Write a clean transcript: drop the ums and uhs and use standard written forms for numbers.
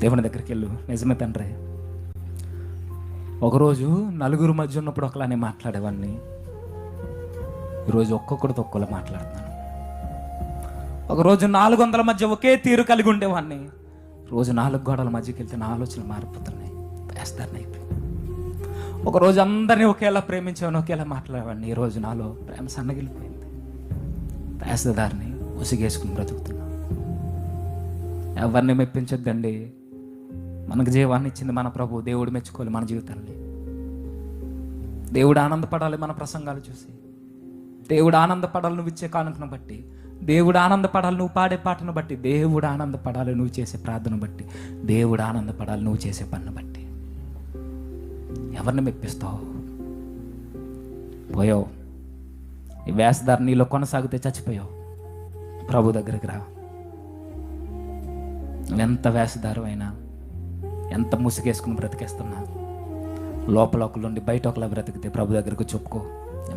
దేవుని దగ్గరికి వెళ్ళు. నిజమే తండ్రి, ఒకరోజు నలుగురు మధ్య ఉన్నప్పుడు ఒకలానే మాట్లాడేవాడిని, ఈరోజు ఒక్కొక్కడితో ఒక్కలా మాట్లాడుతున్నాను. ఒకరోజు 400 మధ్య ఒకే తీరు కలిగి ఉండేవాడిని, రోజు 4 గోడల మధ్యకి వెళ్తే నా ఆలోచనలు మారిపోతున్నాయి, వేస్తారని అయిపోయి. ఒకరోజు అందరినీ ఒకేలా ప్రేమించేవాడిని, ఒకేలా మాట్లాడేవాడిని, ఈరోజు నాలో ప్రేమ సన్నగిలిపోయింది, వేస్తదారిని ఉసిగేసుకుని బ్రతుకుతున్నా. ఎవరిని మెప్పించొద్దండి. మనకు జీవాన్ని ఇచ్చింది మన ప్రభు. దేవుడు మెచ్చుకోవాలి మన జీవితాన్ని. దేవుడు ఆనందపడాలి మన ప్రసంగాలు చూసి. దేవుడు ఆనందపడాలి నువ్వు ఇచ్చే కానుకను బట్టి. దేవుడు ఆనందపడాలి నువ్వు పాడే పాటను బట్టి. దేవుడు ఆనందపడాలి నువ్వు చేసే ప్రార్థన బట్టి. దేవుడు ఆనందపడాలి నువ్వు చేసే పన్ను బట్టి. ఎవరిని మెప్పిస్తావు? పోయావు. ఈ వేషధార నీలో కొనసాగితే చచ్చిపోయావు. ప్రభు దగ్గరికి రా. నువ్వెంత వేషధారం అయినా, ఎంత ముసుగేసుకుని బ్రతికేస్తున్నా, లోపల ఒకళ్ళుండి బయట ఒకలా బ్రతికితే ప్రభు దగ్గరకు చెప్పుకో.